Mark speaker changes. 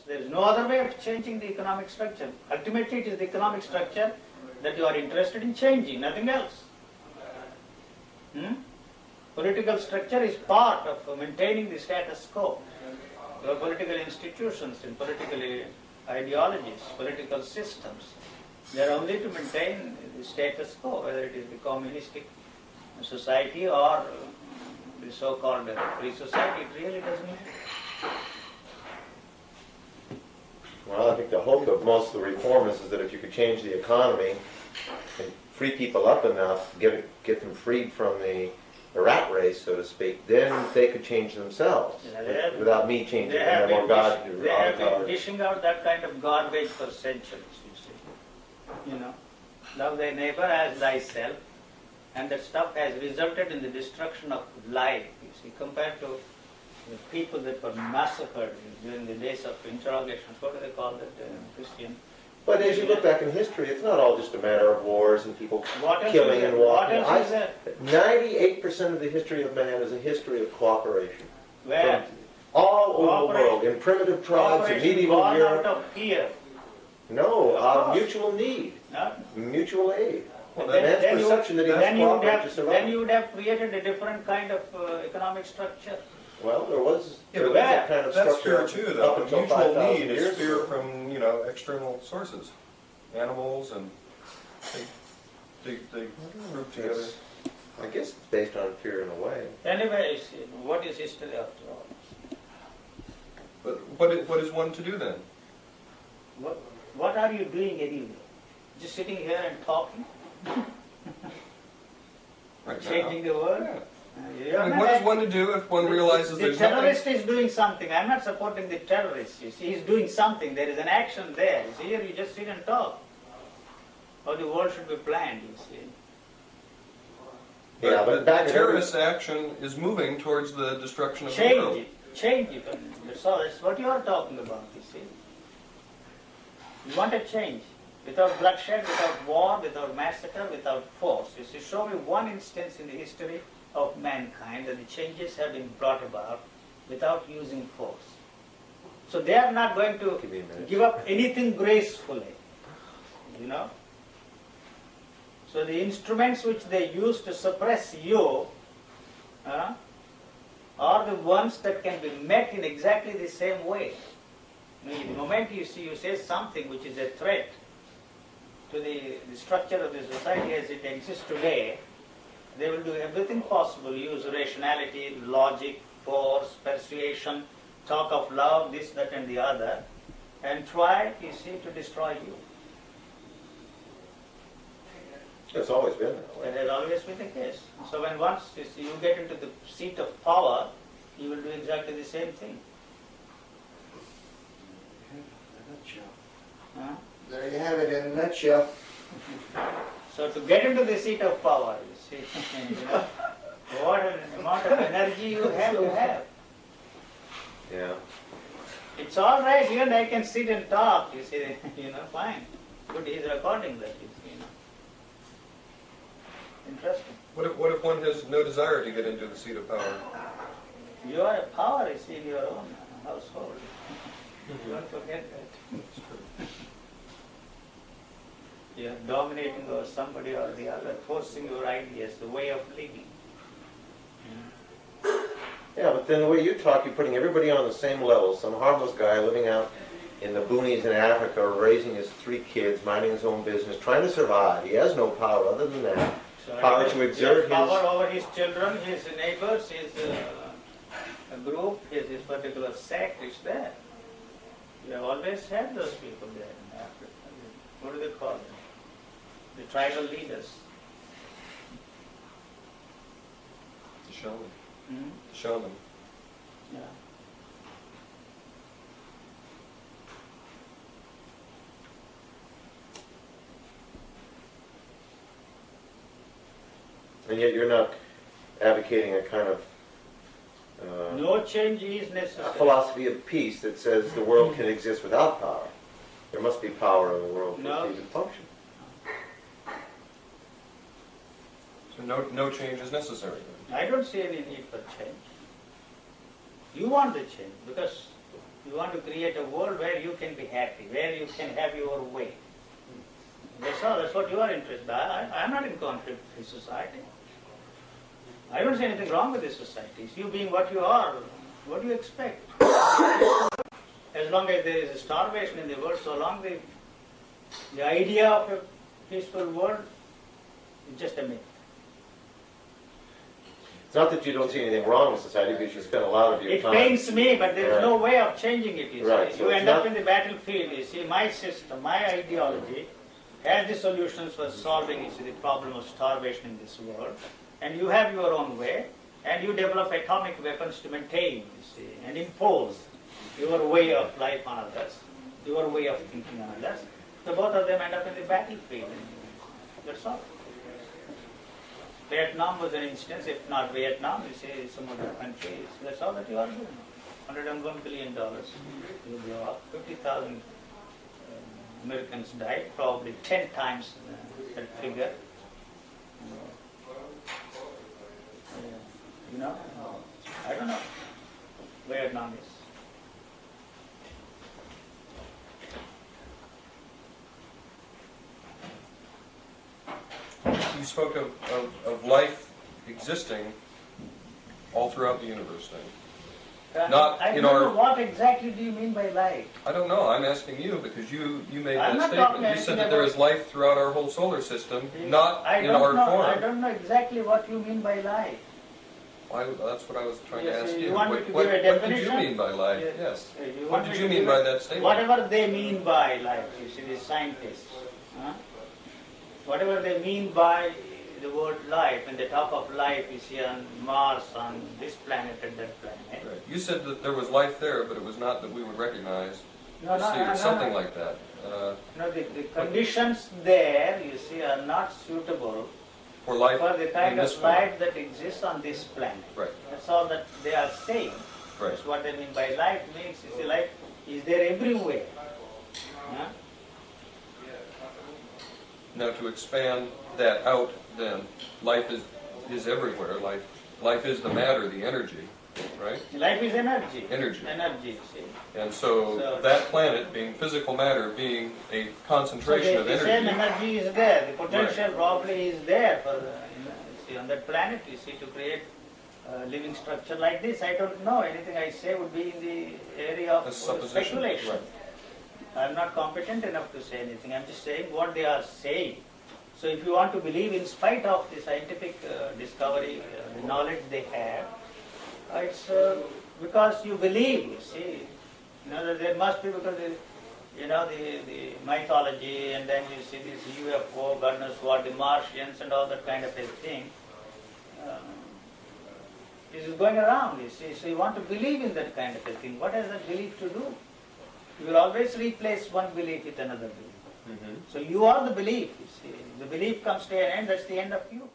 Speaker 1: There is no other way of changing the economic structure. Ultimately, it is the economic structure that you are interested in changing, nothing else. Political structure is part of maintaining the status quo. Your political institutions and political ideologies, political systems, they are only to maintain the status quo, whether it is the communistic society or the so-called free society. It really doesn't matter.
Speaker 2: Well, I think the hope of most of the reformers is that if you could change the economy and free people up enough, get them freed from the rat race, so to speak, then they could change themselves without me changing them or God.
Speaker 1: They have been dishing out that kind of garbage for centuries, you see. You know, love thy neighbor as thyself, and that stuff has resulted in the destruction of life, you see, compared to the people that were massacred during the days of interrogations. What do they call that, Christian?
Speaker 2: But as you look back in history, it's not all just a matter of wars and people killing and walking. 98% of the history of man is a history of cooperation.
Speaker 1: Where?
Speaker 2: From all over the world, in primitive tribes, in medieval Europe.
Speaker 1: Out of fear.
Speaker 2: No, out of mutual need, mutual aid.
Speaker 1: Well,
Speaker 2: man's perception that he has to cooperate to survive.
Speaker 1: Then you would have created a different kind of economic structure.
Speaker 2: Well, there was
Speaker 3: that
Speaker 2: kind of
Speaker 3: that's
Speaker 2: structure
Speaker 3: fear too, though.
Speaker 2: up until
Speaker 3: Mutual
Speaker 2: 5,000
Speaker 3: need
Speaker 2: years
Speaker 3: is fear
Speaker 2: ago.
Speaker 3: from external sources, animals, and they group together.
Speaker 2: I guess it's based on fear in a way.
Speaker 1: Anyway, what is history after all?
Speaker 3: But what is one to do then?
Speaker 1: What are you doing anyway? Just sitting here and talking?
Speaker 3: Right
Speaker 1: Changing
Speaker 3: now.
Speaker 1: the world?
Speaker 3: Yeah.
Speaker 1: I mean,
Speaker 3: what is one to do if one realizes there's
Speaker 1: the terrorist
Speaker 3: nothing?
Speaker 1: is doing something. I'm not supporting the terrorist. You see, he's doing something. There is an action there. You see, here you just sit and talk. How the world should be planned, you see.
Speaker 2: Yeah, but back
Speaker 3: the terrorist action is moving towards the destruction of the world.
Speaker 1: Change it. That's all. That's what you are talking about, you see. You want a change. Without bloodshed, without war, without massacre, without force. You see, show me one instance in the history of mankind that the changes have been brought about without using force. So they are not going to give up anything gracefully, you know. So the instruments which they use to suppress you are the ones that can be met in exactly the same way. I mean, the moment you say something which is a threat to the structure of the society as it exists today, they will do everything possible, use rationality, logic, force, persuasion, talk of love, this, that and the other, and try, you see, to destroy you.
Speaker 2: It's always been that way.
Speaker 1: That has always been the case. So when once you get into the seat of power, you will do exactly the same thing.
Speaker 4: There you have it in a nutshell.
Speaker 1: So to get into the seat of power, you see, you know, what an amount of energy you have.
Speaker 2: Yeah.
Speaker 1: It's all right, you and I can sit and talk, you see, you know, fine. Good, he's recording that, you know. Interesting.
Speaker 3: What if one has no desire to get into the seat of power?
Speaker 1: You are a power, you see, in your own household. Don't forget that. You are dominating over somebody or the other, forcing your ideas, the way of living.
Speaker 2: Yeah, but then the way you talk, you're putting everybody on the same level. Some harmless guy living out in the boonies in Africa, raising his 3 kids, minding his own business, trying to survive. He has no power other than that.
Speaker 1: So
Speaker 2: power to exert his...
Speaker 1: power over his children, his neighbors, his group, his particular sect is there. You have always had those people there in Africa. What do they call them? The tribal leaders.
Speaker 3: The shaman.
Speaker 1: Hmm?
Speaker 3: The shaman.
Speaker 1: Yeah.
Speaker 2: And yet you're not advocating a kind of
Speaker 1: No change is
Speaker 2: a
Speaker 1: necessary.
Speaker 2: philosophy of peace that says the world can exist without power. There must be power in the world for it to even function.
Speaker 3: So no change is necessary then.
Speaker 1: I don't see any need for change. You want the change because You want to create a world where you can be happy, where you can have your way. That's all. That's what you are interested in. I'm not in conflict with this society. I don't see anything wrong with this society. It's you being what you are. What do you expect? As long as there is a starvation in the world, so long the idea of a peaceful world is just a myth.
Speaker 2: It's not that you don't see anything wrong with society, because you spend a lot of your
Speaker 1: It
Speaker 2: time.
Speaker 1: pains me, but there is no way of changing it, you
Speaker 2: Right,
Speaker 1: see.
Speaker 2: so
Speaker 1: You
Speaker 2: it's
Speaker 1: end up
Speaker 2: not-
Speaker 1: in the battlefield, you see. My system, my ideology has the solutions for solving, you see, the problem of starvation in this world. And you have your own way, and you develop atomic weapons to maintain, you see, and impose your way of life on others, your way of thinking on others. So both of them end up in the battlefield. That's all. Vietnam was an instance. If not Vietnam, you say some other countries. That's all that you are doing. $101 billion. You blow up. 50,000 Americans died, probably 10 times that figure. You know, I don't know. Vietnam is.
Speaker 3: You spoke of life existing all throughout the universe then. Not
Speaker 1: I
Speaker 3: in
Speaker 1: don't
Speaker 3: our-
Speaker 1: know what exactly do you mean by life?
Speaker 3: I don't know, I'm asking you because you made
Speaker 1: I'm
Speaker 3: that
Speaker 1: not talking
Speaker 3: statement. You said that
Speaker 1: anything
Speaker 3: there
Speaker 1: about-
Speaker 3: is life throughout our whole solar system, not
Speaker 1: I
Speaker 3: in
Speaker 1: don't
Speaker 3: our
Speaker 1: know.
Speaker 3: form.
Speaker 1: I don't know exactly what you mean by life.
Speaker 3: That's what I was trying to
Speaker 1: Yes,
Speaker 3: ask
Speaker 1: you
Speaker 3: you.
Speaker 1: want me
Speaker 3: What,
Speaker 1: to
Speaker 3: what,
Speaker 1: give a
Speaker 3: what did you
Speaker 1: definition?
Speaker 3: mean by life?
Speaker 1: Yes.
Speaker 3: Yes.
Speaker 1: You
Speaker 3: What
Speaker 1: want
Speaker 3: did
Speaker 1: me
Speaker 3: you
Speaker 1: to
Speaker 3: mean
Speaker 1: give
Speaker 3: by
Speaker 1: it-
Speaker 3: that statement?
Speaker 1: Whatever they mean by life, you see, the scientists. Huh? Whatever they mean by the word life, when they talk of life, you see, on Mars, on this planet and that planet.
Speaker 3: Right. You said that there was life there, but it was not that we would recognize.
Speaker 1: No,
Speaker 3: See,
Speaker 1: no,
Speaker 3: something
Speaker 1: no.
Speaker 3: like that.
Speaker 1: No, the conditions there, you see, are not suitable
Speaker 3: For life
Speaker 1: for the kind
Speaker 3: in this
Speaker 1: of
Speaker 3: form.
Speaker 1: life that exists on this planet.
Speaker 3: Right.
Speaker 1: That's all that they are saying.
Speaker 3: Right.
Speaker 1: That's what they mean by life means. You see, life is there everywhere. Huh?
Speaker 3: Now to expand that out, then life is everywhere. Life is the matter, the energy, right?
Speaker 1: Life is energy.
Speaker 3: Energy.
Speaker 1: Energy, you see.
Speaker 3: And so
Speaker 1: So-
Speaker 3: that planet, being physical matter, being a concentration
Speaker 1: So
Speaker 3: of
Speaker 1: the same
Speaker 3: energy.
Speaker 1: energy is there. The potential probably is there for you see, on that planet. You see, to create a living structure like this. I don't know. Anything I say would be in the area of
Speaker 3: A supposition.
Speaker 1: speculation.
Speaker 3: Right.
Speaker 1: I'm not competent enough to say anything. I'm just saying what they are saying. So if you want to believe, in spite of the scientific discovery, the knowledge they have, it's because you believe. You see, you know that there must be because the mythology, and then you see this UFO, God knows what, the Martians, and all that kind of a thing. This is going around. You see, so you want to believe in that kind of a thing. What has that belief to do? You will always replace one belief with another belief.
Speaker 3: Mhm.
Speaker 1: So you are the belief, you see. The belief comes to an end, that's the end of you.